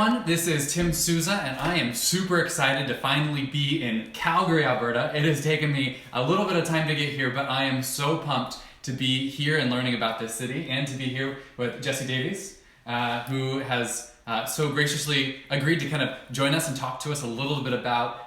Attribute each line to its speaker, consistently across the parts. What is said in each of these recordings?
Speaker 1: everyone, this is Tim Souza and I am super excited to finally be in Calgary, Alberta. It has taken me a little bit of time to get here, but I am so pumped to be here and learning about this city and to be here with Jesse Davies, who has so graciously agreed to kind of join us and talk to us a little bit about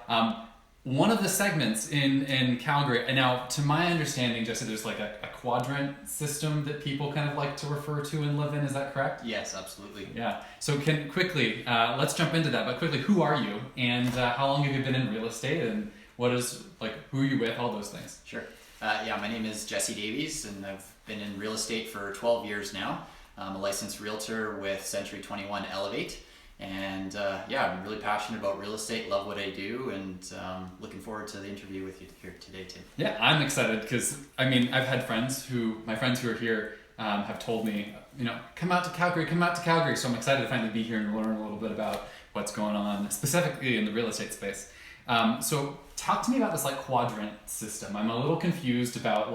Speaker 1: one of the segments in Calgary. And now, to my understanding, Jesse, there's like a quadrant system that people kind of like to refer to and live in. Is that correct?
Speaker 2: Yes, absolutely.
Speaker 1: Yeah. So quickly, let's jump into that. But quickly, who are you, and how long have you been in real estate, and who are you with? All those things.
Speaker 2: Sure. My name is Jesse Davies, and I've been in real estate for 12 years now. I'm a licensed realtor with Century 21 Elevate. And I'm really passionate about real estate, love what I do, and looking forward to the interview with you here today, Tim.
Speaker 1: Yeah, I'm excited because, I've had my friends who are here have told me, come out to Calgary. So I'm excited to finally be here and learn a little bit about what's going on, specifically in the real estate space. So talk to me about this quadrant system. I'm a little confused about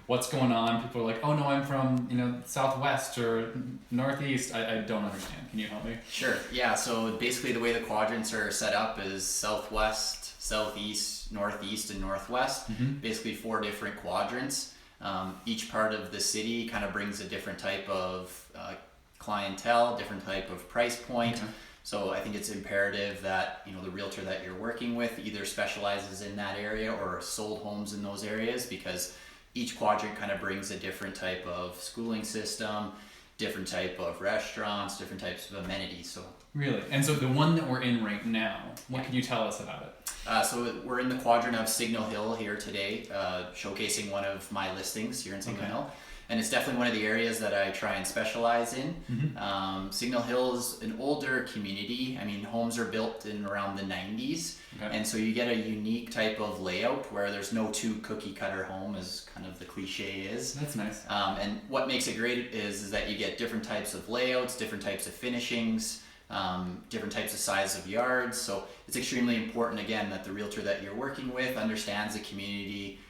Speaker 1: what's going on. People are like, oh no, I'm from Southwest or Northeast. I don't understand. Can you help me?
Speaker 2: Sure. Yeah. So basically the way the quadrants are set up is Southwest, Southeast, Northeast, and Northwest. Mm-hmm. Basically 4 different quadrants. Each part of the city kind of brings a different type of clientele, different type of price point. Okay. So I think it's imperative that the realtor that you're working with either specializes in that area or sold homes in those areas, because each quadrant kind of brings a different type of schooling system, different type of restaurants, different types of amenities. So
Speaker 1: really, and so the one that we're in right now, what can you tell us about it?
Speaker 2: So we're in the quadrant of Signal Hill here today, showcasing one of my listings here in Signal Hill. And it's definitely one of the areas that I try and specialize in. Mm-hmm. Signal Hill is an older community. Homes are built in around the 90s. Okay. And so you get a unique type of layout where there's no 2 cookie cutter home, as kind of the cliche is.
Speaker 1: That's nice.
Speaker 2: And what makes it great is that you get different types of layouts, different types of finishings, different types of size of yards. So it's extremely important, again, that the realtor that you're working with understands the community,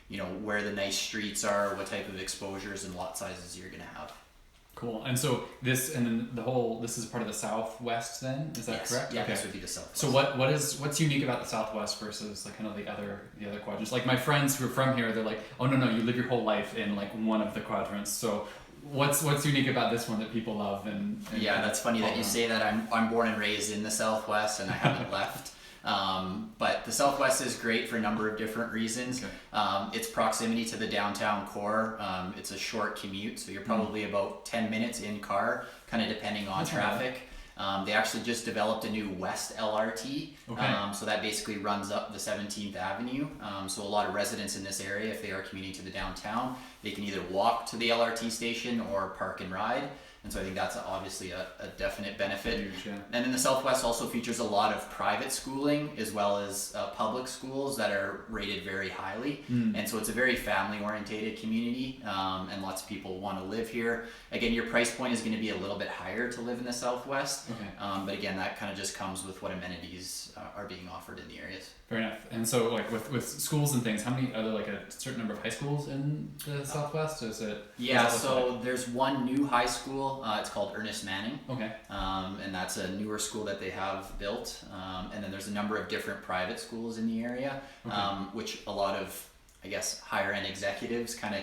Speaker 2: where the nice streets are, what type of exposures and lot sizes you're going to have.
Speaker 1: Cool. And so this is part of the Southwest then? Is that
Speaker 2: yes.
Speaker 1: correct?
Speaker 2: Yeah,
Speaker 1: okay.
Speaker 2: This would be the Southwest.
Speaker 1: So what's unique about the Southwest versus the other quadrants? My friends who are from here, they're like, oh no, you live your whole life in one of the quadrants. So what's unique about this one that people love? And
Speaker 2: yeah, that's funny that you say that. I'm born and raised in the Southwest, and I haven't left. But the Southwest is great for a number of different reasons. Okay. Its proximity to the downtown core. It's a short commute, so you're probably about 10 minutes in car, kind of depending on traffic. They actually just developed a new West LRT, okay. So that basically runs up the 17th Avenue. So a lot of residents in this area, if they are commuting to the downtown, they can either walk to the LRT station or park and ride. And so I think that's obviously a definite benefit.
Speaker 1: Huge, yeah.
Speaker 2: And then the Southwest also features a lot of private schooling as well as public schools that are rated very highly. And so it's a very family-oriented community, and lots of people want to live here. Again, your price point is going to be a little bit higher to live in the Southwest. Okay. But again, that kind of just comes with what amenities are being offered in the areas.
Speaker 1: Fair enough. And so with schools and things, how many are there a certain number of high schools in the Southwest? Is it?
Speaker 2: Yeah, so there's one new high school. It's called Ernest Manning. Okay. And that's a newer school that they have built. And then there's a number of different private schools in the area, okay. Which a lot of, higher end executives kind of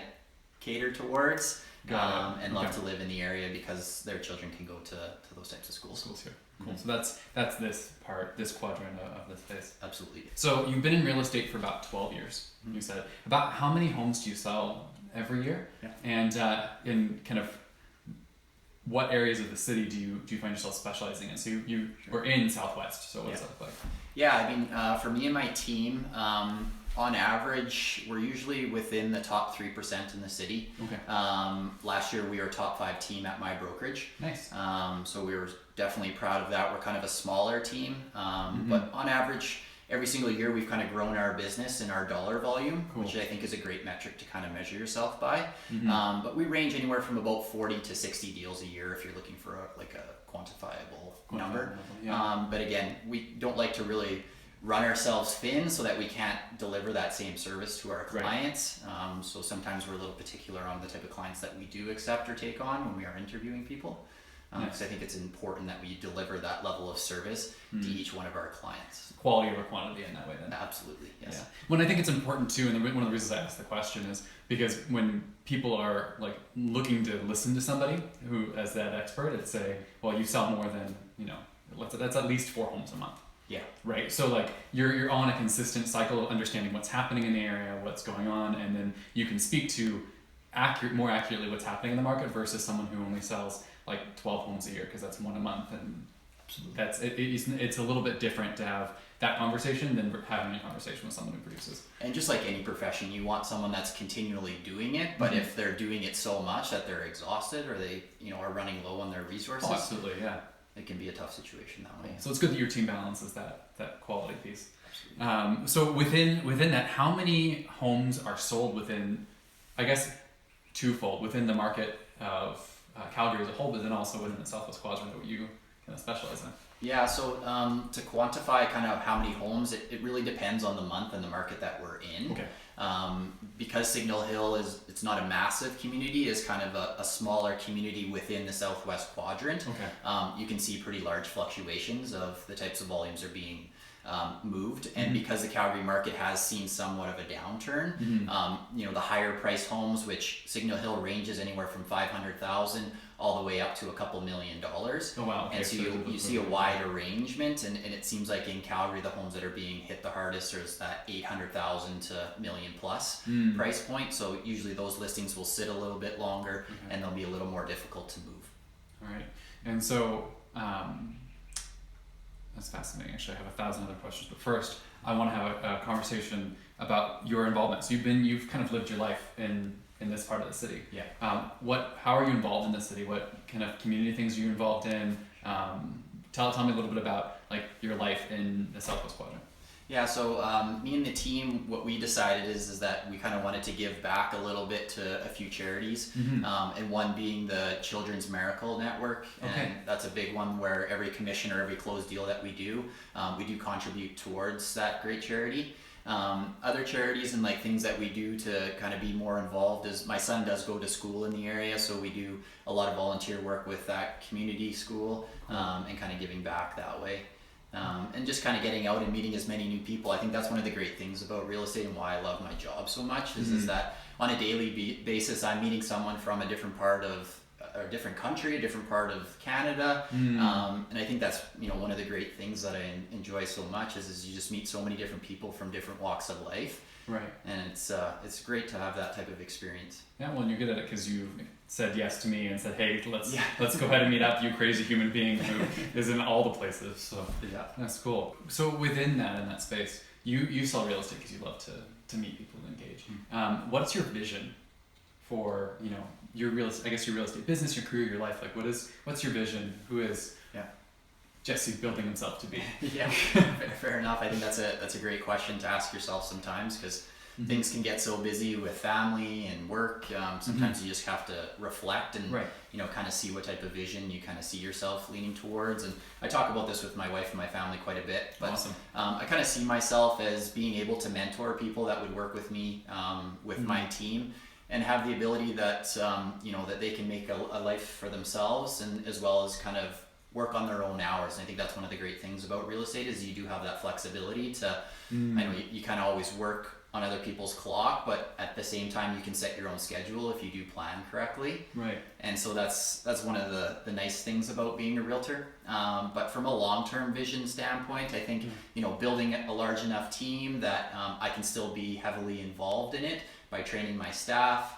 Speaker 2: cater towards. And love to live in the area because their children can go to those types of schools.
Speaker 1: Here. Cool. Mm-hmm. So that's this quadrant of this place.
Speaker 2: Absolutely.
Speaker 1: So you've been in real estate for about 12 years. Mm-hmm. You said. About how many homes do you sell every year? Yeah. And in kind of what areas of the city do you find yourself specializing in? So you were in Southwest. So what's that look like?
Speaker 2: Yeah, for me and my team, on average, we're usually within the top 3% in the city. Okay. Last year we were top 5 team at my brokerage. Nice. So we were definitely proud of that. We're kind of a smaller team, but on average, every single year we've kind of grown our business and our dollar volume, cool. Which I think is a great metric to kind of measure yourself by. Mm-hmm. But we range anywhere from about 40 to 60 deals a year if you're looking for a quantifiable number. Yeah. But again, we don't like to really run ourselves thin so that we can't deliver that same service to our clients. Right. So sometimes we're a little particular on the type of clients that we do accept or take on when we are interviewing people. because I think it's important that we deliver that level of service to each one of our clients.
Speaker 1: Quality over quantity in that way then.
Speaker 2: Absolutely, yes.
Speaker 1: Yeah. Well, I think it's important too, and one of the reasons I asked the question is because when people are like looking to listen to somebody who, as that expert, it's say, well, you sell more than, that's at least 4 homes a month.
Speaker 2: Yeah.
Speaker 1: Right. So like you're on a consistent cycle of understanding what's happening in the area, what's going on, and then you can speak to more accurately what's happening in the market versus someone who only sells like 12 homes a year because that's 1 a month, and that's it's a little bit different to have that conversation than having a conversation with someone who produces.
Speaker 2: And just like any profession, you want someone that's continually doing it, but if they're doing it so much that they're exhausted or they are running low on their resources,
Speaker 1: absolutely, yeah,
Speaker 2: it can be a tough situation that way.
Speaker 1: So it's good that your team balances that quality piece. So within that, how many homes are sold within, I guess, twofold, within the market of Calgary as a whole, but then also within the Southwest Quadrant that you kind of specialize in?
Speaker 2: Yeah, so to quantify kind of how many homes, it really depends on the month and the market that we're in.
Speaker 1: Okay.
Speaker 2: Because Signal Hill it's not a massive community, is kind of a smaller community within the Southwest Quadrant.
Speaker 1: Okay.
Speaker 2: You can see pretty large fluctuations of the types of volumes are being moved, and because the Calgary market has seen somewhat of a downturn, the higher price homes, which Signal Hill ranges anywhere from 500,000 all the way up to a couple $1 million.
Speaker 1: Oh wow! Okay,
Speaker 2: and so you see a wide arrangement, and it seems like in Calgary the homes that are being hit the hardest is that 800,000 to $1 million plus price point. So usually those listings will sit a little bit longer, and they'll be a little more difficult to move.
Speaker 1: All right, and so. That's fascinating. Actually, I have 1,000 other questions, but first, I want to have a conversation about your involvement. So you've kind of lived your life in this part of the city.
Speaker 2: Yeah.
Speaker 1: How are you involved in the city? What kind of community things are you involved in? Tell me a little bit about like your life in the Southwest Quadrant.
Speaker 2: Yeah, so me and the team, what we decided is that we kind of wanted to give back a little bit to a few charities, and one being the Children's Miracle Network, and that's a big one where every commission or every closed deal that we do contribute towards that great charity. Other charities and like things that we do to kind of be more involved is my son does go to school in the area, so we do a lot of volunteer work with that community school, and kind of giving back that way. And just kind of getting out and meeting as many new people. I think that's one of the great things about real estate and why I love my job so much is that on a daily basis I'm meeting someone from a different part of a different country, a different part of Canada, and I think that's one of the great things that I enjoy so much is you just meet so many different people from different walks of life.
Speaker 1: Right.
Speaker 2: And it's great to have that type of experience.
Speaker 1: Yeah, well, and you're good at it because you said yes to me and said, hey, let's go ahead and meet up, you crazy human being who is in all the places. So yeah, that's cool. So within that, in that space, you sell real estate because you love to meet people and engage. What's your vision for your real estate business, your career, your life? Like what's your vision? Who is Jesse building himself to be?
Speaker 2: Yeah, fair enough. I think that's a great question to ask yourself sometimes because things can get so busy with family and work. Sometimes you just have to reflect and kind of see what type of vision you kind of see yourself leaning towards. And I talk about this with my wife and my family quite a bit. But
Speaker 1: awesome.
Speaker 2: I kind of see myself as being able to mentor people that would work with me with my team and have the ability that that they can make a life for themselves and as well as kind of work on their own hours. And I think that's one of the great things about real estate is you do have that flexibility to I know you kind of always work on other people's clock, but at the same time you can set your own schedule if you do plan correctly.
Speaker 1: Right.
Speaker 2: And so that's one of the nice things about being a realtor. But from a long-term vision standpoint, I think building a large enough team that I can still be heavily involved in it by training my staff,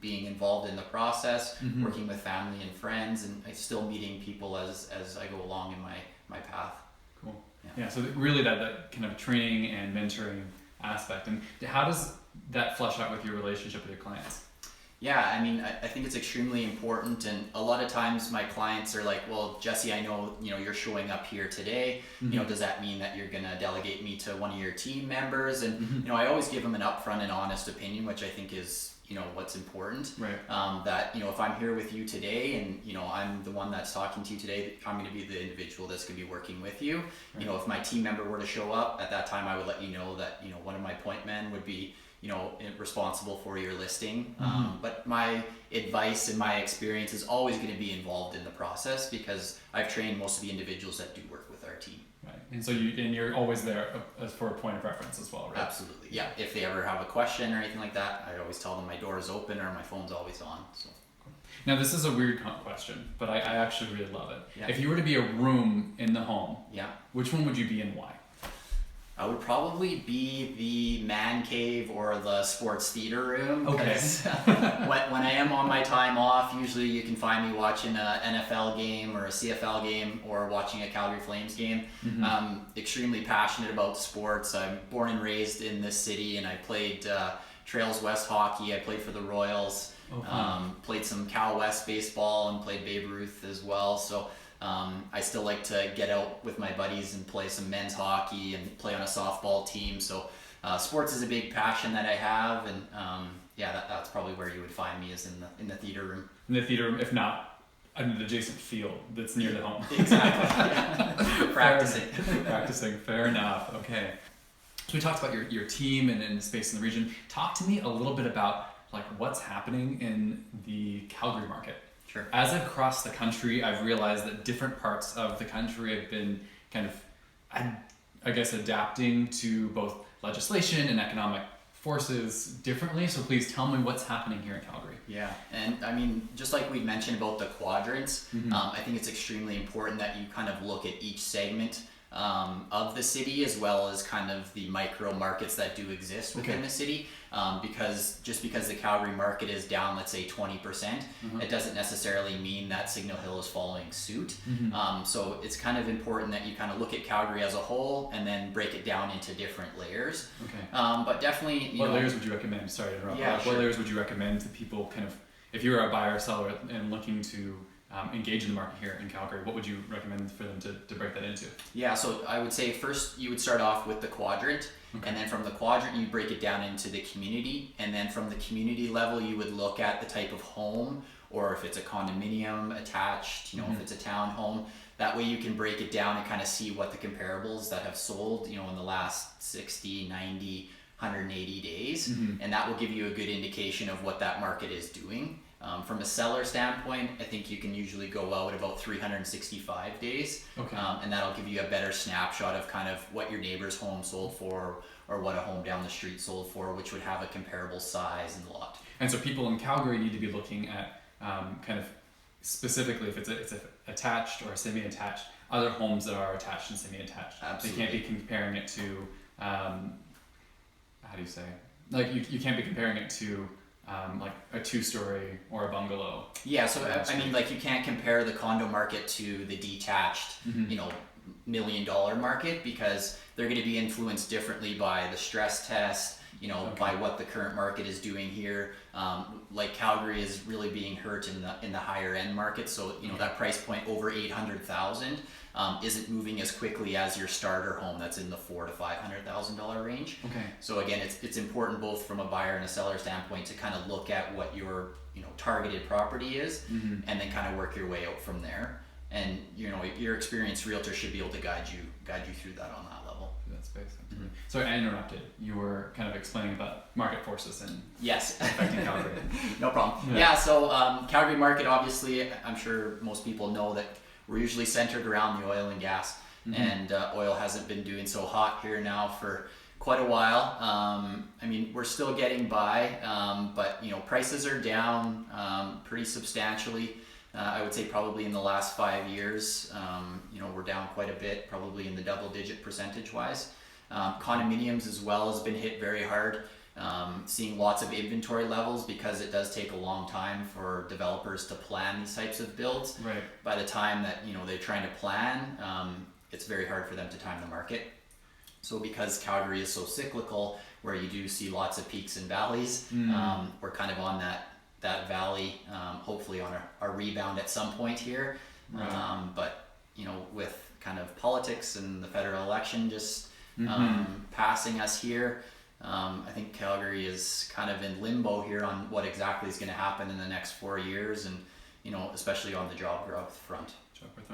Speaker 2: being involved in the process, working with family and friends, and still meeting people as I go along in my path.
Speaker 1: Cool. Yeah, so really that kind of training and mentoring aspect. And how does that flesh out with your relationship with your clients?
Speaker 2: Yeah, I mean, I think it's extremely important, and a lot of times my clients are like, well, Jesse, I know, you're showing up here today, does that mean that you're gonna delegate me to one of your team members? And, I always give them an upfront and honest opinion, which I think is, what's important.
Speaker 1: Right.
Speaker 2: That, if I'm here with you today and, I'm the one that's talking to you today, I'm gonna be the individual that's gonna be working with you. Right. If my team member were to show up at that time, I would let you know that, one of my point men would be responsible for your listing. But my advice and my experience is always going to be involved in the process because I've trained most of the individuals that do work with our team.
Speaker 1: Right. And so you're always there for a point of reference as well, right?
Speaker 2: Absolutely. Yeah. If they ever have a question or anything like that, I always tell them my door is open or my phone's always on. So.
Speaker 1: Now this is a weird question, but I actually really love it.
Speaker 2: Yeah.
Speaker 1: If you were to be a room in the home, which one would you be and why?
Speaker 2: I would probably be the man cave or the sports theater room.
Speaker 1: Okay.
Speaker 2: when I am on my time off, usually you can find me watching an NFL game or a CFL game or watching a Calgary Flames game. I'm extremely passionate about sports. I'm born and raised in this city, and I played Trails West hockey. I played for the Royals. Played some Cal West baseball and played Babe Ruth as well. So I still like to get out with my buddies and play some men's hockey and play on a softball team. So sports is a big passion that I have, and that's probably where you would find me, is in the theater room.
Speaker 1: In the theater room, if not an adjacent field that's near the home.
Speaker 2: Exactly.
Speaker 1: Practicing. Fair enough. Okay. So we talked about your team and the space in the region. Talk to me a little bit about what's happening in the Calgary market.
Speaker 2: Sure.
Speaker 1: As I've crossed the country, I've realized that different parts of the country have been kind of, I guess, adapting to both legislation and economic forces differently. So please tell me what's happening here in Calgary.
Speaker 2: Yeah, and I mean, just like we mentioned about the quadrants, I think it's extremely important that you kind of look at each segment of the city, as well as kind of the micro markets that do exist within the city, because the Calgary market is down, let's say 20%, it doesn't necessarily mean that Signal Hill is following suit. So it's kind of important that you kind of look at Calgary as a whole and then break it down into different layers. But definitely,
Speaker 1: what layers would you recommend? Sorry to interrupt.
Speaker 2: Yeah,
Speaker 1: What layers would you recommend to people, kind of, if you're a buyer or seller and looking to engage in the market here in Calgary, what would you recommend for them to break that into? Yeah,
Speaker 2: so I would say first you would start off with the quadrant, and then from the quadrant you break it down into the community, and then from the community level you would look at the type of home, or if it's a condominium attached, if it's a townhome. That way you can break it down and kind of see what the comparables that have sold, in the last 60, 90, 180 days, and that will give you a good indication of what that market is doing. From a seller standpoint, I think you can usually go out about 365 days, and that'll give you a better snapshot of kind of what your neighbor's home sold for, or what a home down the street sold for, which would have a comparable size and lot. And so people in Calgary need to be looking at kind of specifically if it's attached or semi-attached, other homes that are attached and semi-attached. Absolutely. They can't be comparing it to, how do you say? You can't be comparing it to like a 2-story or a bungalow. Yeah, so I mean, you can't compare the condo market to the detached, $1 million market, because they're going to be influenced differently by the stress test, by what the current market is doing here. Calgary is really being hurt in the higher end market, so that price point over $800,000 isn't moving as quickly as your starter home that's in the $400,000 to $500,000 range. So again, it's important both from a buyer and a seller standpoint to kind of look at what your targeted property is, and then kind of work your way out from there. And your experienced realtor should be able to guide you through that on that level. That's basic. Sorry, I interrupted. You were kind of explaining about market forces and affecting Calgary. No problem. Yeah, so Calgary market, obviously, I'm sure most people know that we're usually centered around the oil and gas, and oil hasn't been doing so hot here now for quite a while. I mean, we're still getting by, but prices are down pretty substantially. I would say probably in the last 5 years, we're down quite a bit, probably in the double-digit percentage-wise. Condominiums as well has been hit very hard. Seeing lots of inventory levels, because it does take a long time for developers to plan these types of builds. Right. By the time that they're trying to plan, it's very hard for them to time the market. So because Calgary is so cyclical, where you do see lots of peaks and valleys, we're kind of on that valley, hopefully on a rebound at some point here. Right. But with kind of politics and the federal election just passing us here, I think Calgary is kind of in limbo here on what exactly is going to happen in the next 4 years, and especially on the job growth front.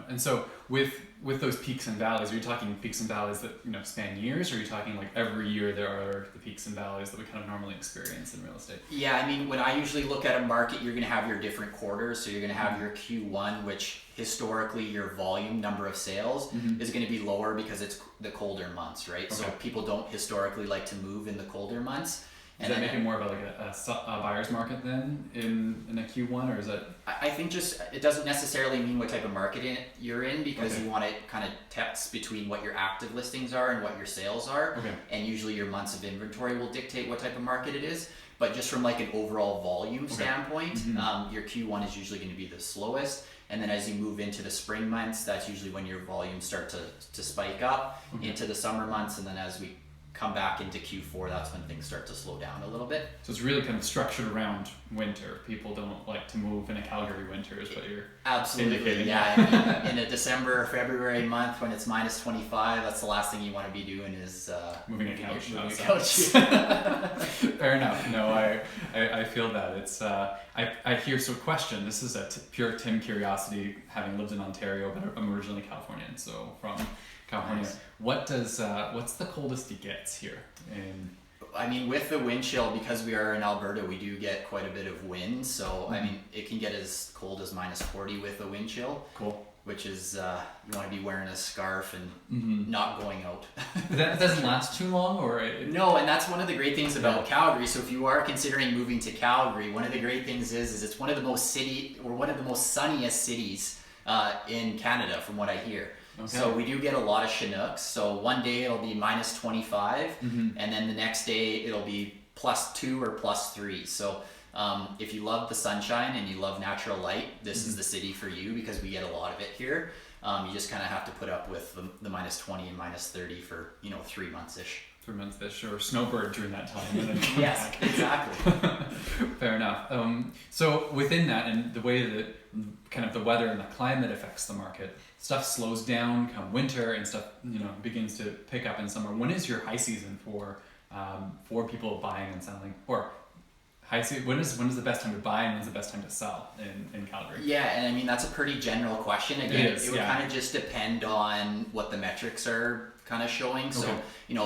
Speaker 1: And so with those peaks and valleys, are you talking peaks and valleys that span years, or are you talking like every year there are the peaks and valleys that we kind of normally experience in real estate?
Speaker 2: Yeah, I mean, when I usually look at a market, you're going to have your different quarters. So you're going to have your Q1, which historically your volume number of sales is going to be lower because it's the colder months, right? Okay. So people don't historically like to move in the colder months.
Speaker 1: Does that make it more of like a buyer's market then in a Q1, or is that?
Speaker 2: I think just it doesn't necessarily mean what type of market you're in, because you want to kind of test between what your active listings are and what your sales are. Okay. And usually your months of inventory will dictate what type of market it is. But just from like an overall volume standpoint, your Q1 is usually going to be the slowest. And then as you move into the spring months, that's usually when your volumes start to spike up into the summer months. And then as we come back into Q4, that's when things start to slow down a little bit.
Speaker 1: So it's really kind of structured around winter. People don't like to move in a Calgary winter, is what you're indicating.
Speaker 2: Yeah. I mean, in a December or February month when it's minus 25, that's the last thing you want to be doing is
Speaker 1: moving a couch.
Speaker 2: Fair
Speaker 1: enough. No, I feel that. It's I hear, so question, this is a pure Tim curiosity, having lived in Ontario, but I'm originally Californian, so from California. Nice. What's the coldest it gets here?
Speaker 2: I mean, with the wind chill, because we are in Alberta, we do get quite a bit of wind. So I mean, it can get as cold as minus 40 with the wind chill. Cool. Which is you want to be wearing a scarf and not going out.
Speaker 1: That doesn't last too long, or
Speaker 2: no. And that's one of the great things about Calgary. So if you are considering moving to Calgary, one of the great things is it's one of the most sunniest cities in Canada, from what I hear. Okay. So we do get a lot of Chinooks. So one day it'll be minus 25, and then the next day it'll be plus 2 or plus 3. So if you love the sunshine and you love natural light, this is the city for you, because we get a lot of it here. You just kind of have to put up with the minus 20 and minus 30 for 3 months-ish.
Speaker 1: 3 months-ish, or snowbird during that time. And then
Speaker 2: yes, exactly.
Speaker 1: Fair enough. So within that, and the way that kind of the weather and the climate affects the market, stuff slows down come winter, and stuff begins to pick up in summer. When is your high season for people buying and selling? Or high season, when is the best time to buy and when's the best time to sell in Calgary?
Speaker 2: Yeah, and I mean, that's a pretty general question. Again, it would kind of just depend on what the metrics are kind of showing. So,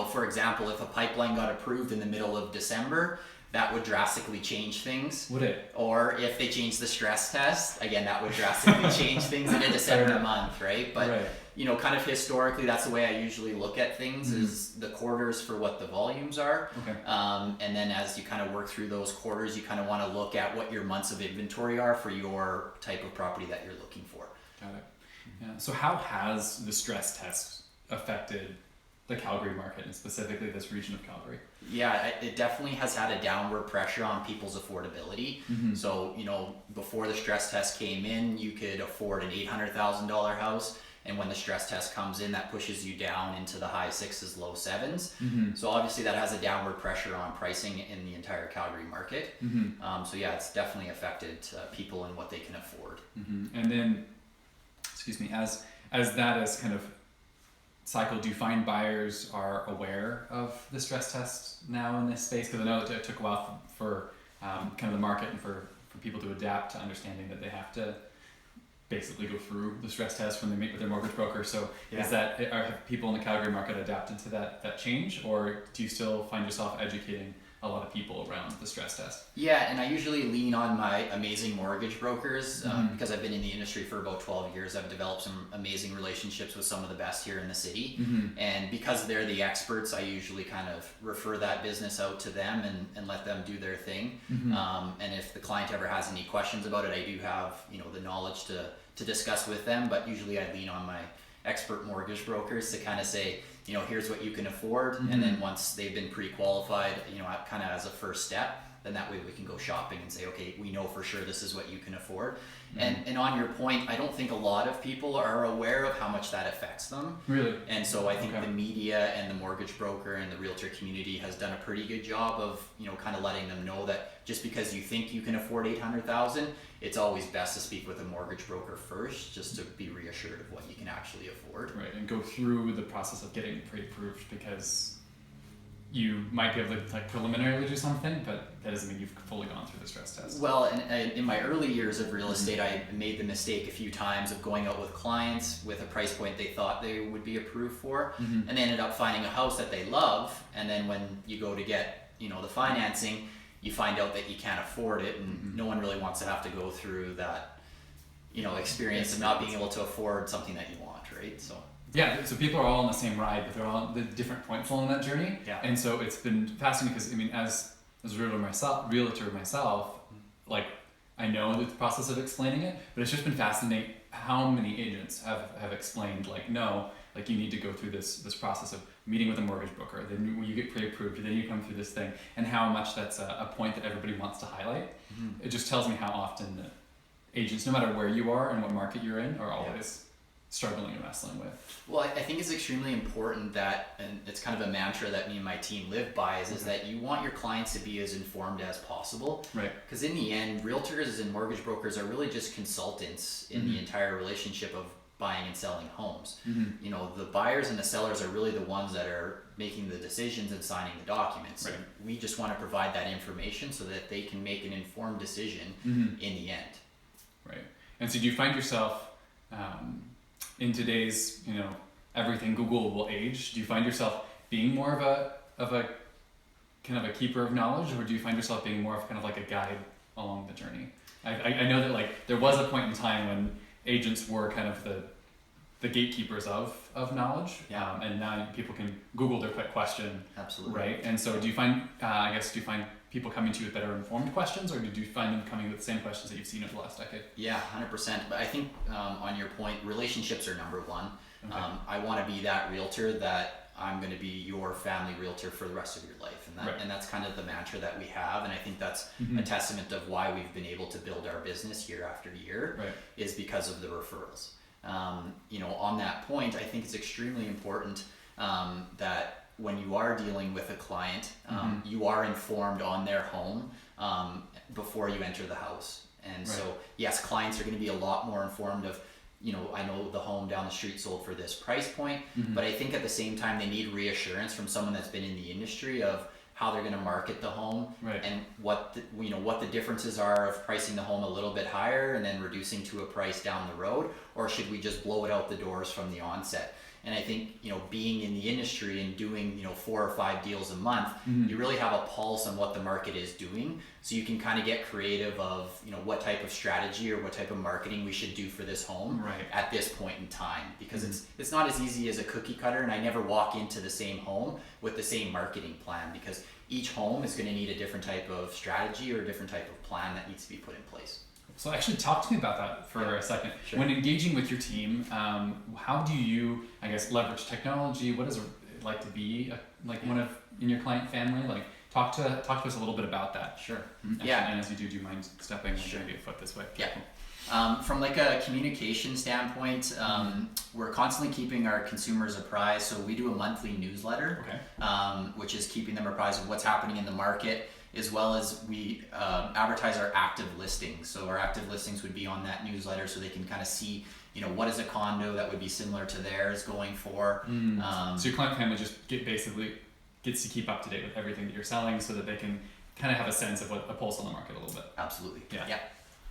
Speaker 2: for example, if a pipeline got approved in the middle of December, that would drastically change things.
Speaker 1: Would it?
Speaker 2: Or if they change the stress test, again, that would drastically change things in a December month, right? But, kind of historically, that's the way I usually look at things, is the quarters for what the volumes are. Okay. And then as you kind of work through those quarters, you kind of want to look at what your months of inventory are for your type of property that you're looking for.
Speaker 1: Got it. Yeah. So how has the stress test affected the Calgary market, and specifically this region of Calgary?
Speaker 2: Yeah, it definitely has had a downward pressure on people's affordability. So, before the stress test came in, you could afford an $800,000 house. And when the stress test comes in, that pushes you down into the high 6s, low 7s. So obviously that has a downward pressure on pricing in the entire Calgary market. So yeah, it's definitely affected people and what they can afford.
Speaker 1: And then, as that is kind of cycle, do you find buyers are aware of the stress test now in this space? Because I know it took a while for kind of the market and for people to adapt to understanding that they have to basically go through the stress test when they meet with their mortgage broker. So have people in the Calgary market adapted to that change, or do you still find yourself educating a lot of people around the stress test? Yeah,
Speaker 2: and I usually lean on my amazing mortgage brokers because I've been in the industry for about 12 years. I've developed some amazing relationships with some of the best here in the city. And because they're the experts, I usually kind of refer that business out to them and let them do their thing. And if the client ever has any questions about it, I do have the knowledge to discuss with them, but usually I lean on my expert mortgage brokers to kind of say, here's what you can afford. And then once they've been pre-qualified, kind of as a first step, then that way we can go shopping and say, okay, we know for sure this is what you can afford. And on your point, I don't think a lot of people are aware of how much that affects them.
Speaker 1: Really?
Speaker 2: And so I think the media and the mortgage broker and the realtor community has done a pretty good job of, kind of letting them know that just because you think you can afford $800,000, it's always best to speak with a mortgage broker first, just to be reassured of what you can actually afford.
Speaker 1: Right, and go through the process of getting pre-approved, because you might be able to like preliminarily do something, but that doesn't mean you've fully gone through the stress test.
Speaker 2: Well, in my early years of real estate, I made the mistake a few times of going out with clients with a price point they thought they would be approved for, and they ended up finding a house that they love, and then when you go to get, you know, the financing, you find out that you can't afford it, and no one really wants to have to go through that, you know, experience of not being able to afford something that you want, right? So.
Speaker 1: Yeah, so people are all on the same ride, but they're all at the different points along that journey.
Speaker 2: Yeah.
Speaker 1: And so it's been fascinating because, I mean, as a realtor myself, like, I know the process of explaining it, but it's just been fascinating how many agents have explained, like, no, like, you need to go through this process of meeting with a mortgage broker, then when you get pre-approved, then you come through this thing, and how much that's a point that everybody wants to highlight. It just tells me how often that agents, no matter where you are and what market you're in, are always struggling and wrestling with.
Speaker 2: Well, I think it's extremely important that, and it's kind of a mantra that me and my team live by, is that you want your clients to be as informed as possible.
Speaker 1: Right.
Speaker 2: Because in the end, realtors and mortgage brokers are really just consultants in the entire relationship of buying and selling homes. You know, the buyers and the sellers are really the ones that are making the decisions and signing the documents.
Speaker 1: Right.
Speaker 2: And we just want to provide that information so that they can make an informed decision in the end.
Speaker 1: Right. And so do you find yourself, in today's, you know, everything Googleable age, do you find yourself being more of a kind of a keeper of knowledge, or do you find yourself being more of kind of like a guide along the journey? I know that, like, there was a point in time when agents were kind of the gatekeepers of knowledge, and now people can Google their quick question.
Speaker 2: Absolutely.
Speaker 1: Right. And so do you find people coming to you with better informed questions, or did you find them coming with the same questions that you've seen over the last decade?
Speaker 2: Yeah, 100%. But I think on your point, relationships are number one.
Speaker 1: Okay.
Speaker 2: I want to be that realtor that I'm going to be your family realtor for the rest of your life. And that's kind of the mantra that we have. And I think that's a testament of why we've been able to build our business year after year, is because of the referrals. You know, on that point, I think it's extremely important that when you are dealing with a client, you are informed on their home before you enter the house. And so, yes, clients are going to be a lot more informed of, you know, I know the home down the street sold for this price point, but I think at the same time they need reassurance from someone that's been in the industry of how they're going to market the home, and what the differences are of pricing the home a little bit higher and then reducing to a price down the road, or should we just blow it out the doors from the onset? And I think, you know, being in the industry and doing, you know, 4 or 5 deals a month, you really have a pulse on what the market is doing. So you can kind of get creative of, you know, what type of strategy or what type of marketing we should do for this home at this point in time. Because it's not as easy as a cookie cutter, and I never walk into the same home with the same marketing plan, because each home is going to need a different type of strategy or a different type of plan that needs to be put in place.
Speaker 1: So actually talk to me about that for a second. Sure. When engaging with your team, how do you, I guess, leverage technology? What is it like to be in your client family? Like, talk to us a little bit about that.
Speaker 2: Sure.
Speaker 1: Actually, and as you do you mind stepping maybe a foot this way?
Speaker 2: Yeah. From like a communication standpoint, we're constantly keeping our consumers apprised. So we do a monthly newsletter, which is keeping them apprised of what's happening in the market, as well as we advertise our active listings. So our active listings would be on that newsletter, so they can kind of see, you know, what is a condo that would be similar to theirs going for.
Speaker 1: So your client family just basically gets to keep up to date with everything that you're selling, so that they can kind of have a sense of what a pulse on the market a little bit.
Speaker 2: Absolutely. Yeah.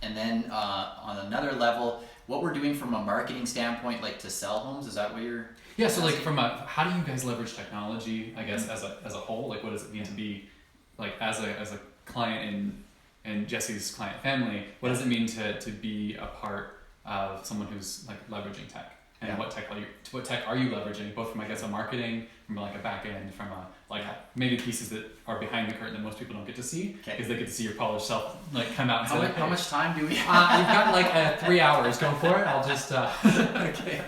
Speaker 2: And then on another level, what we're doing from a marketing standpoint, like to sell homes, is that what you're?
Speaker 1: Yeah. So like how do you guys leverage technology? I guess as a whole, like what does it mean to be like as a client in Jesse's client family? What does it mean to be a part of someone who's like leveraging tech? And what tech are you leveraging, both from, I guess, a marketing, from like a back end, from a like maybe pieces that are behind the curtain that most people don't get to see, because they get to see your polished self like come out and say,
Speaker 2: how much time do we
Speaker 1: have? You've got like 3 hours. Go for it. I'll just
Speaker 2: okay.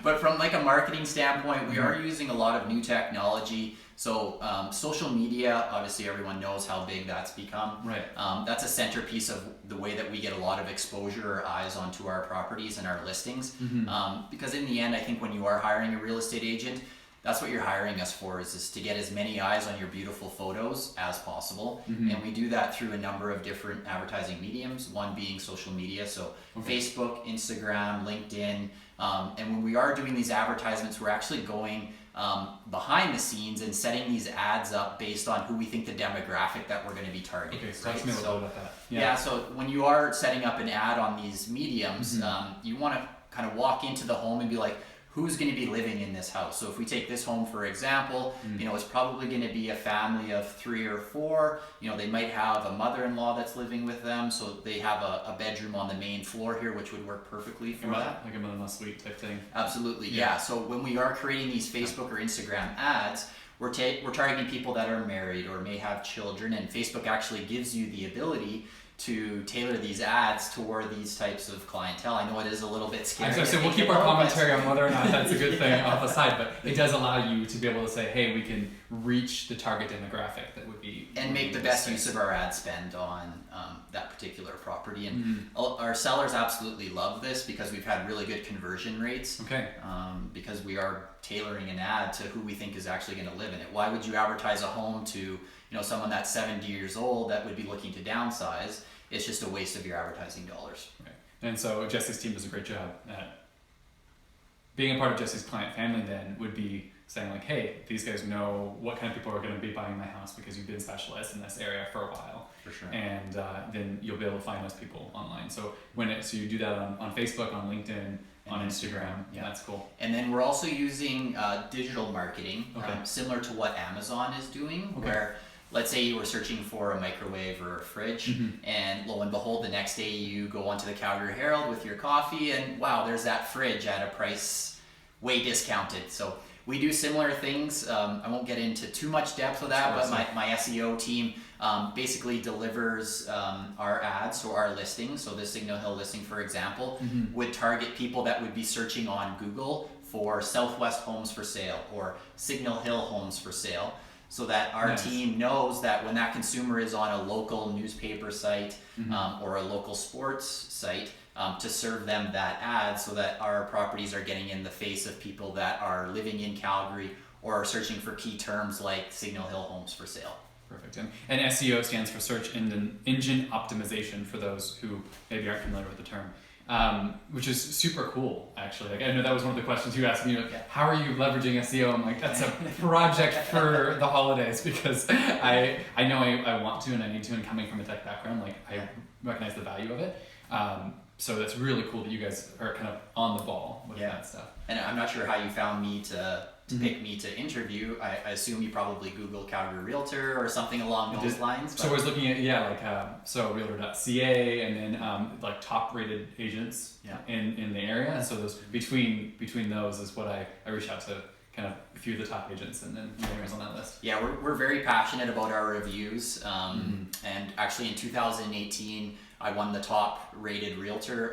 Speaker 2: But from like a marketing standpoint, we are using a lot of new technology. So social media, obviously everyone knows how big that's become.
Speaker 1: Right.
Speaker 2: That's a centerpiece of the way that we get a lot of exposure or eyes onto our properties and our listings. Because in the end, I think when you are hiring a real estate agent, that's what you're hiring us for, is to get as many eyes on your beautiful photos as possible. And we do that through a number of different advertising mediums, one being social media. So Facebook, Instagram, LinkedIn. And when we are doing these advertisements, we're actually going behind the scenes and setting these ads up based on who we think the demographic that we're going to be targeting.
Speaker 1: Okay, so talk to me a little bit about that.
Speaker 2: Yeah, so when you are setting up an ad on these mediums, you want to kind of walk into the home and be like, who's going to be living in this house? So if we take this home, for example, it's probably going to be a family of 3 or 4. They might have a mother-in-law that's living with them, so they have a bedroom on the main floor here, which would work perfectly for that.
Speaker 1: Like a mother-in-law suite type thing.
Speaker 2: Absolutely, yeah. So when we are creating these Facebook or Instagram ads, we're targeting people that are married or may have children, and Facebook actually gives you the ability to tailor these ads toward these types of clientele. I know it is a little bit scary.
Speaker 1: So we'll keep our commentary on whether or not that's a good thing off the side, but it does allow you to be able to say, hey, we can reach the target demographic that would be...
Speaker 2: And make the best use of our ad spend on that particular property. And our sellers absolutely love this because we've had really good conversion rates.
Speaker 1: Okay.
Speaker 2: Because we are tailoring an ad to who we think is actually going to live in it. Why would you advertise a home to someone that's 70 years old that would be looking to downsize? It's just a waste of your advertising dollars.
Speaker 1: Right. And so Jesse's team does a great job at being a part of Jesse's client family then would be saying like, hey, these guys know what kind of people are going to be buying my house because you've been specialized in this area for a while.
Speaker 2: For sure.
Speaker 1: And then you'll be able to find those people online. So so you do that on Facebook, on LinkedIn, on Instagram. Yeah, that's cool.
Speaker 2: And then we're also using digital marketing, similar to what Amazon is doing, where let's say you were searching for a microwave or a fridge, and lo and behold, the next day you go onto the Calgary Herald with your coffee, and wow, there's that fridge at a price way discounted. So we do similar things. I won't get into too much depth of that, but my SEO team basically delivers our ads, so our listings. So the Signal Hill listing, for example, would target people that would be searching on Google for Southwest homes for sale or Signal Hill homes for sale, so that our team knows that when that consumer is on a local newspaper site or a local sports site, to serve them that ad so that our properties are getting in the face of people that are living in Calgary or are searching for key terms like Signal Hill homes for sale.
Speaker 1: Perfect. And SEO stands for search engine optimization for those who maybe aren't familiar with the term. Which is super cool, actually. Like, I know that was one of the questions you asked me, how are you leveraging SEO? I'm like, that's a project for the holidays because I know I want to and I need to, and coming from a tech background, like I recognize the value of it. So that's really cool that you guys are kind of on the ball with that stuff. And
Speaker 2: I'm not sure how you found me to pick me to interview. I assume you probably Googled Calgary Realtor or something along those lines.
Speaker 1: So I was looking at so realtor.ca and then like top rated agents in the area. And so those between those is what I reached out to kind of a few of the top agents and then names on that list.
Speaker 2: Yeah, we're very passionate about our reviews. And actually in 2018 I won the top rated realtor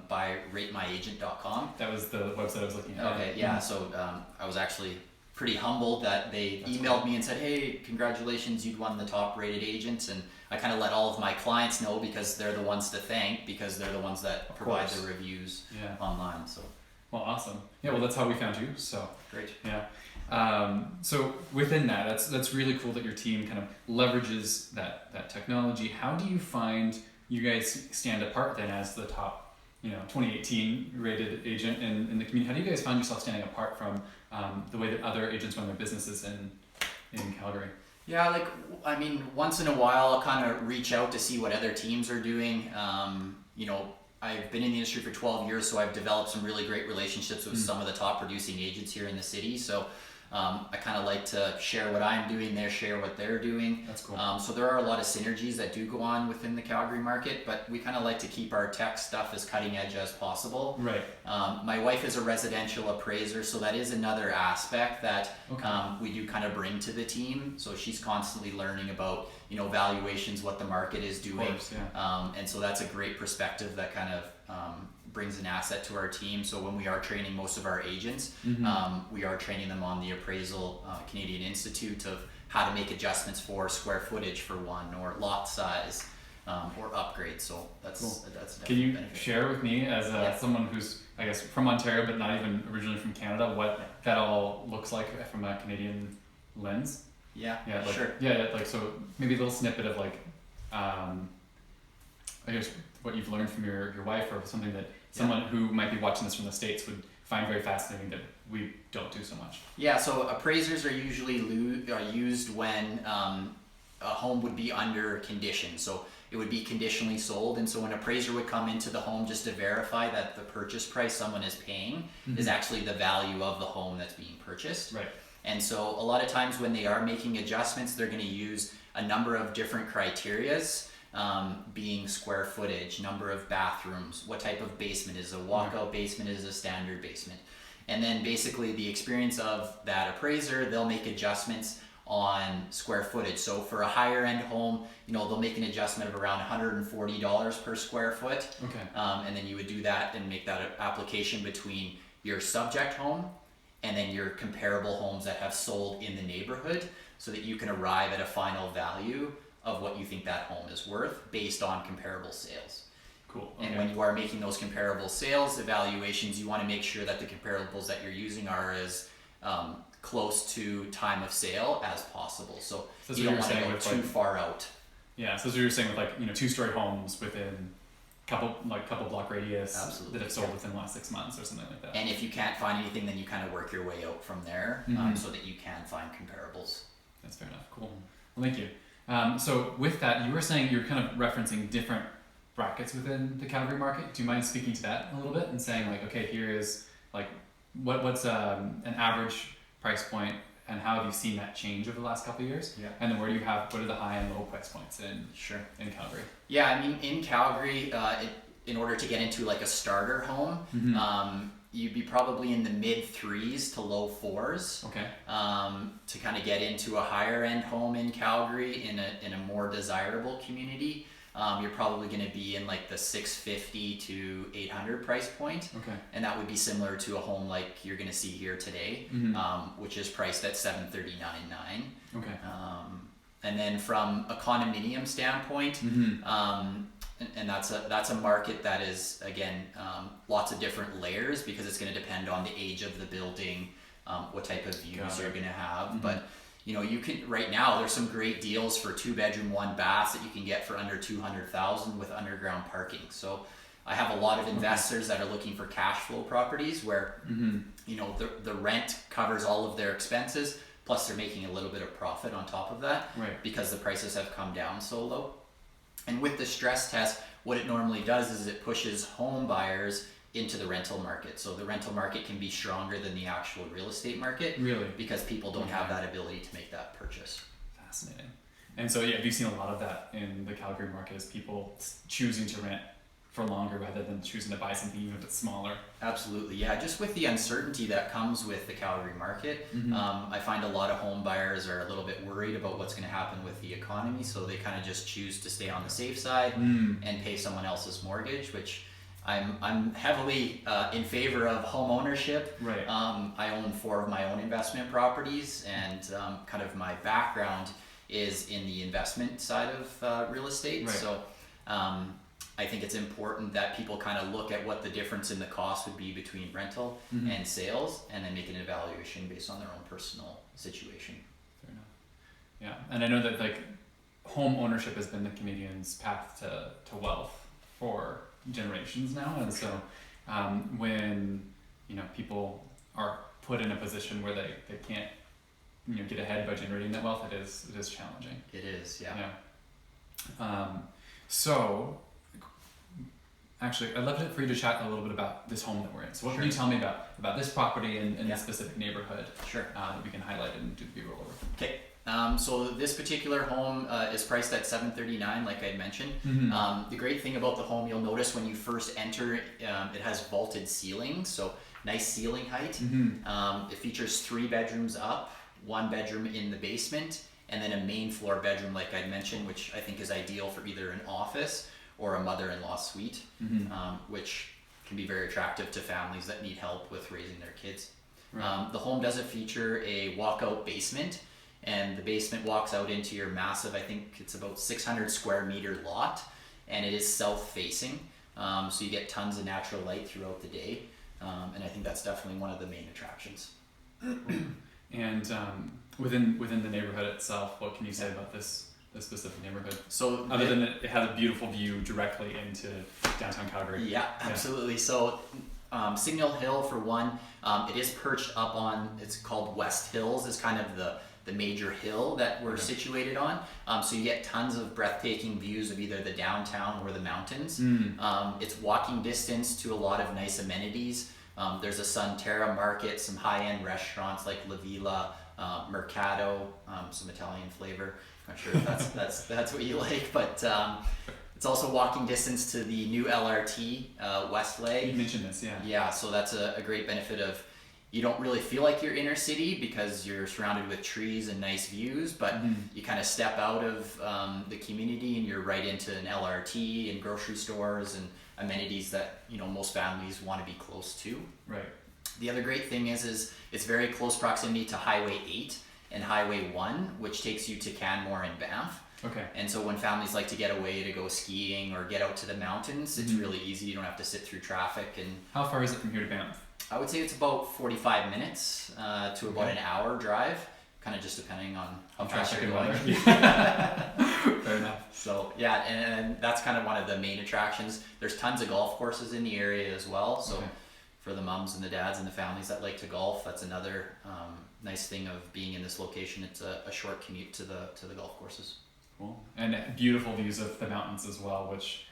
Speaker 2: by ratemyagent.com.
Speaker 1: That was the website I was looking at.
Speaker 2: Okay, yeah. So I was actually pretty humbled that they emailed me and said, hey, congratulations, you'd won the top rated agent. And I kind of let all of my clients know because they're the ones to thank because they're the ones that provide the reviews online. So.
Speaker 1: Well, awesome. Yeah, well, that's how we found you. So
Speaker 2: great.
Speaker 1: Yeah. So within that, that's really cool that your team kind of leverages that technology. How do you find you guys stand apart then as the top, 2018 rated agent in the community? How do you guys find yourself standing apart from the way that other agents run their businesses in Calgary?
Speaker 2: Yeah, once in a while I'll kind of reach out to see what other teams are doing. I've been in the industry for 12 years, so I've developed some really great relationships with some of the top producing agents here in the city. So I kind of like to share what I'm doing, they share what they're doing.
Speaker 1: That's cool.
Speaker 2: So there are a lot of synergies that do go on within the Calgary market, but we kind of like to keep our tech stuff as cutting edge as possible.
Speaker 1: Right.
Speaker 2: My wife is a residential appraiser, so that is another aspect that we do kind of bring to the team. So she's constantly learning about valuations, what the market is doing.
Speaker 1: Of course, yeah.
Speaker 2: And so that's a great perspective that kind of brings an asset to our team. So when we are training most of our agents, we are training them on the appraisal Canadian Institute of how to make adjustments for square footage for one, or lot size, or upgrades. So that's
Speaker 1: cool.
Speaker 2: That's
Speaker 1: Can you
Speaker 2: benefit.
Speaker 1: share with me as someone who's, I guess, from Ontario but not even originally from Canada, what that all looks like from a Canadian lens?
Speaker 2: Yeah,
Speaker 1: like,
Speaker 2: sure.
Speaker 1: Yeah, like, so maybe a little snippet of like, I guess what you've learned from your wife, or something that someone who might be watching this from the States would find very fascinating that we don't do so much.
Speaker 2: Yeah, so appraisers are usually used when a home would be under condition. So it would be conditionally sold, and so an appraiser would come into the home just to verify that the purchase price someone is paying is actually the value of the home that's being purchased.
Speaker 1: Right.
Speaker 2: And so a lot of times when they are making adjustments, they're going to use a number of different criterias, being square footage, number of bathrooms, what type of basement is a walkout basement, is a standard basement. And then basically the experience of that appraiser, they'll make adjustments on square footage. So for a higher end home, they'll make an adjustment of around $140 per square foot.
Speaker 1: Okay.
Speaker 2: And then you would do that and make that application between your subject home and then your comparable homes that have sold in the neighborhood, so that you can arrive at a final value of what you think that home is worth based on comparable sales.
Speaker 1: Cool. Okay.
Speaker 2: And when you are making those comparable sales evaluations, you want to make sure that the comparables that you're using are as close to time of sale as possible. So you don't want to go too far out.
Speaker 1: Yeah, so that's what you were saying with 2-story homes within couple block radius.
Speaker 2: Absolutely.
Speaker 1: That have sold within the last 6 months or something like that.
Speaker 2: And if you can't find anything, then you kind of work your way out from there, so that you can find comparables.
Speaker 1: That's fair enough. Cool. Well, thank you. So with that, you were saying you're kind of referencing different brackets within the Calgary market. Do you mind speaking to that a little bit and saying okay, here is what's an average price point, and how have you seen that change over the last couple of years? Yeah. And then what are the high and low price points in Calgary? Yeah,
Speaker 2: I mean, in Calgary, in order to get into a starter home, you'd be probably in the mid 3s to low 4s.
Speaker 1: Okay.
Speaker 2: To kind of get into a higher end home in Calgary in a more desirable community. You're probably going to be in the $650 to $800 price point. Okay. And that would be similar to a home like you're going to see here today, which is priced at $739,900.
Speaker 1: Okay.
Speaker 2: And then from a condominium standpoint, and that's a market that is, again, lots of different layers, because it's going to depend on the age of the building, what type of views you're going to have. But you can, right now, there's some great deals for 2-bedroom, 1 bath that you can get for under $200,000 with underground parking. So I have a lot of investors that are looking for cash flow properties where, the rent covers all of their expenses, plus they're making a little bit of profit on top of that, because the prices have come down so low. And with the stress test, what it normally does is it pushes home buyers into the rental market. So the rental market can be stronger than the actual real estate market. Really? Because people don't have that ability to make that purchase.
Speaker 1: Fascinating. And so, have you seen a lot of that in the Calgary market, is people choosing to rent for longer rather than choosing to buy something even if it's smaller?
Speaker 2: Absolutely, yeah. Just with the uncertainty that comes with the Calgary market, I find a lot of home buyers are a little bit worried about what's going to happen with the economy, so they kind of just choose to stay on the safe side and pay someone else's mortgage, which I'm heavily in favor of home ownership. Right. I own 4 of my own investment properties, and kind of my background is in the investment side of real estate. Right. So I think it's important that people kind of look at what the difference in the cost would be between rental and sales, and then make an evaluation based on their own personal situation.
Speaker 1: Fair enough. Yeah, and I know that home ownership has been the Canadians' path to wealth for generations now, and so when people are put in a position where they can't get ahead by generating that wealth, it is challenging.
Speaker 2: It is, yeah.
Speaker 1: So actually, I'd love for you to chat a little bit about this home that we're in. So what can you tell me about this property in this specific neighborhood? Sure. That we can highlight and do the B-roll over.
Speaker 2: Okay. So this particular home is priced at $739,000, like I mentioned. The great thing about the home, you'll notice when you first enter, it has vaulted ceilings, so nice ceiling height. It features 3 bedrooms up, 1 bedroom in the basement, and then a main floor bedroom, like I mentioned, which I think is ideal for either an office or a mother-in-law suite, which can be very attractive to families that need help with raising their kids. Right. The home doesn't feature a walkout basement, and the basement walks out into your massive, I think it's about 600 square meter lot, and it is south-facing, so you get tons of natural light throughout the day, and I think that's definitely one of the main attractions.
Speaker 1: And within the neighborhood itself, what can you say about this specific neighborhood? So other than it has a beautiful view directly into downtown Calgary.
Speaker 2: Yeah, absolutely. So Signal Hill, for one, it is perched up on, it's called West Hills, is kind of the major hill that we're situated on. So you get tons of breathtaking views of either the downtown or the mountains. It's walking distance to a lot of nice amenities. There's a Sunterra market, some high-end restaurants like La Villa, Mercato, some Italian flavor. Not sure if that's what you like, but it's also walking distance to the new LRT, Westlake.
Speaker 1: You mentioned this, yeah.
Speaker 2: Yeah, so that's a great benefit of, you don't really feel like you're inner city because you're surrounded with trees and nice views, but you kind of step out of the community and you're right into an LRT and grocery stores and amenities that, you know, most families want to be close to.
Speaker 1: Right.
Speaker 2: The other great thing is it's very close proximity to Highway 8 and Highway 1, which takes you to Canmore and Banff.
Speaker 1: Okay.
Speaker 2: And so when families like to get away to go skiing or get out to the mountains, it's really easy. You don't have to sit through traffic. And
Speaker 1: how far is it from here to Banff?
Speaker 2: I would say it's about 45 minutes to about an hour drive, kind of just depending on how fast you're going.
Speaker 1: Fair enough.
Speaker 2: So yeah, and that's kind of one of the main attractions. There's tons of golf courses in the area as well. So for the mums and the dads and the families that like to golf, that's another nice thing of being in this location. It's a short commute to the golf courses.
Speaker 1: Cool. And beautiful views of the mountains as well, which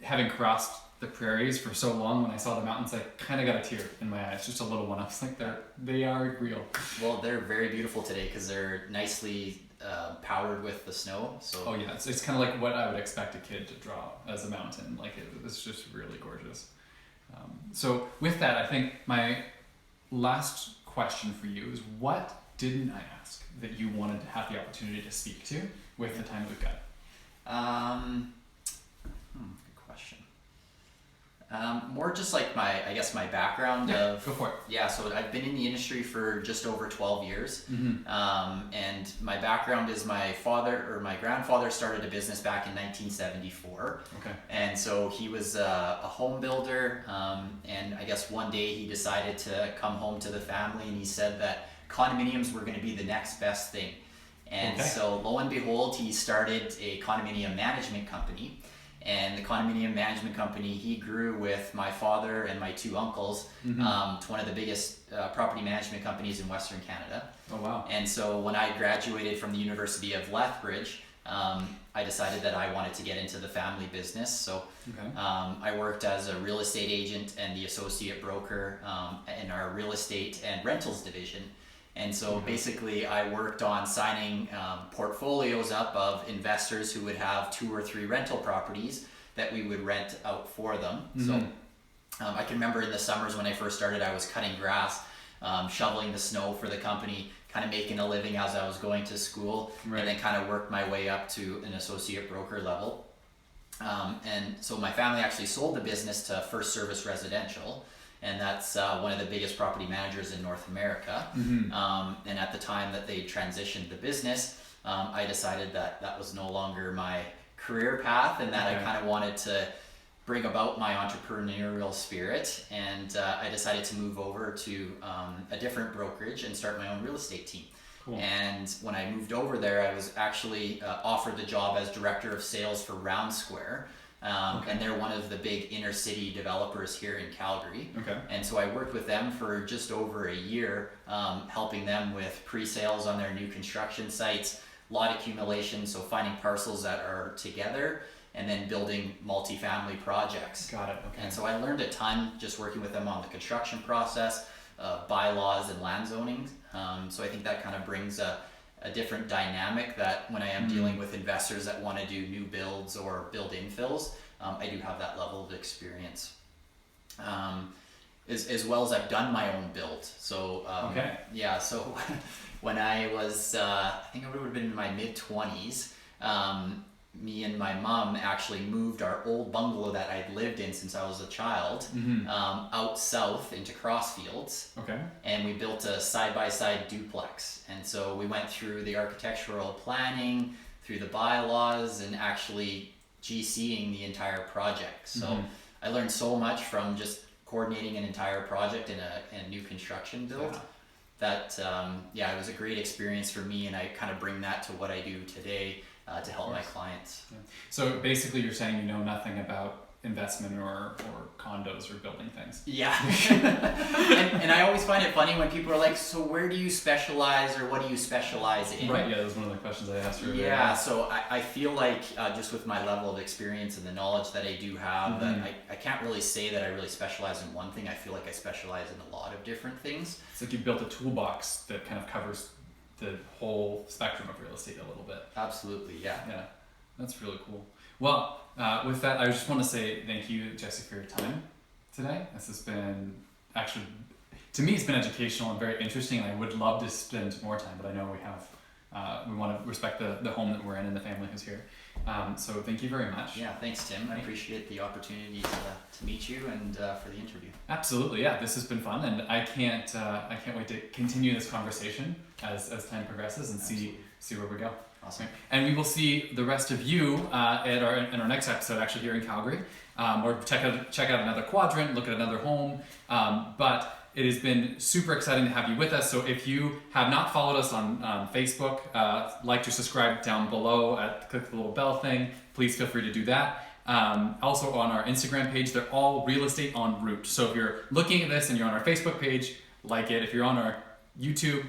Speaker 1: having crossed the prairies for so long, when I saw the mountains, I kind of got a tear in my eyes, just a little one. I was like, they are real.
Speaker 2: Well, they're very beautiful today because they're nicely powdered with the snow. So
Speaker 1: oh yeah, it's kind of like what I would expect a kid to draw as a mountain. Like it's just really gorgeous. So with that, I think my last question for you is, what didn't I ask that you wanted to have the opportunity to speak to with the time that we've got?
Speaker 2: Good question. More just like my background of...
Speaker 1: Go for it.
Speaker 2: Yeah, so I've been in the industry for just over 12 years. And my background is my grandfather started a business back in 1974.
Speaker 1: Okay.
Speaker 2: And so he was a home builder. And I guess one day he decided to come home to the family and he said that condominiums were going to be the next best thing. And so lo and behold, he started a condominium management company. And the condominium management company he grew with my father and my two uncles to one of the biggest property management companies in Western Canada.
Speaker 1: Oh wow.
Speaker 2: And so when I graduated from the University of Lethbridge, I decided that I wanted to get into the family business. So I worked as a real estate agent and the associate broker in our real estate and rentals division. And so basically I worked on signing portfolios up of investors who would have 2 or 3 rental properties that we would rent out for them. So I can remember in the summers when I first started, I was cutting grass, shoveling the snow for the company, kind of making a living as I was going to school, and then kind of worked my way up to an associate broker level. And so my family actually sold the business to First Service Residential. And that's one of the biggest property managers in North America. And at the time that they transitioned the business, I decided that that was no longer my career path and that I kind of wanted to bring about my entrepreneurial spirit. And I decided to move over to a different brokerage and start my own real estate team. Cool. And when I moved over there, I was actually offered the job as director of sales for Round Square. And they're one of the big inner city developers here in Calgary. And so I worked with them for just over a year, helping them with pre-sales on their new construction sites, lot accumulation, so finding parcels that are together, and then building multifamily projects.
Speaker 1: Got it. Okay.
Speaker 2: And so I learned a ton just working with them on the construction process, bylaws and land zoning. So I think that kind of brings a different dynamic that when I am dealing with investors that want to do new builds or build infills, I do have that level of experience. As well as I've done my own build. So so when I was, I think I would have been in my mid-20s, me and my mom actually moved our old bungalow that I'd lived in since I was a child out south into Crossfields. And we built a side-by-side duplex. And so we went through the architectural planning, through the bylaws, and actually GCing the entire project. So I learned so much from just coordinating an entire project in a new construction build. That it was a great experience for me, and I kind of bring that to what I do today to help my clients.
Speaker 1: So basically you're saying you know nothing about investment or condos or building things.
Speaker 2: Yeah. and I always find it funny when people are like, so where do you specialize or what do you specialize in?
Speaker 1: Right, yeah, that was one of the questions I asked earlier.
Speaker 2: Yeah, so I feel like just with my level of experience and the knowledge that I do have, that I can't really say that I really specialize in one thing. I feel like I specialize in a lot of different things.
Speaker 1: It's like you built a toolbox that kind of covers the whole spectrum of real estate a little bit.
Speaker 2: Absolutely, yeah.
Speaker 1: Yeah, that's really cool. Well, with that, I just want to say thank you, Jesse, for your time today. This has been, actually, to me, it's been educational and very interesting, and I would love to spend more time, but I know we want to respect the home that we're in and the family who's here. So thank you very much.
Speaker 2: Yeah, thanks, Tim. I appreciate the opportunity to meet you and for the interview.
Speaker 1: Absolutely, yeah. This has been fun, and I can't wait to continue this conversation as time progresses and see where we go.
Speaker 2: Awesome.
Speaker 1: And we will see the rest of you in our next episode, actually here in Calgary, or check out another quadrant, look at another home. But it has been super exciting to have you with us. So if you have not followed us on Facebook, like or subscribe down below, click the little bell thing. Please feel free to do that. Also on our Instagram page, they're all real estate en route. So if you're looking at this and you're on our Facebook page, like it. If you're on our YouTube,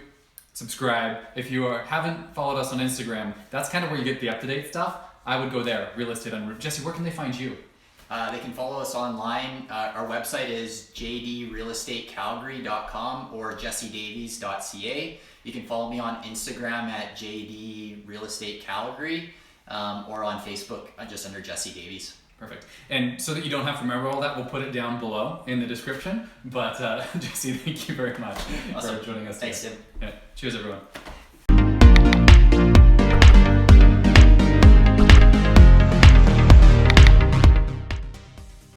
Speaker 1: subscribe. If you haven't followed us on Instagram, that's kind of where you get the up-to-date stuff. I would go there, real estate en route. Jesse, where can they find you?
Speaker 2: They can follow us online. Our website is jdrealestatecalgary.com or jessedavies.ca. You can follow me on Instagram at jdrealestatecalgary or on Facebook just under Jesse Davies.
Speaker 1: Perfect. And so that you don't have to remember all that, we'll put it down below in the description. But Jesse, thank you very much for joining us today.
Speaker 2: Thanks, Tim.
Speaker 1: Yeah. Cheers, everyone.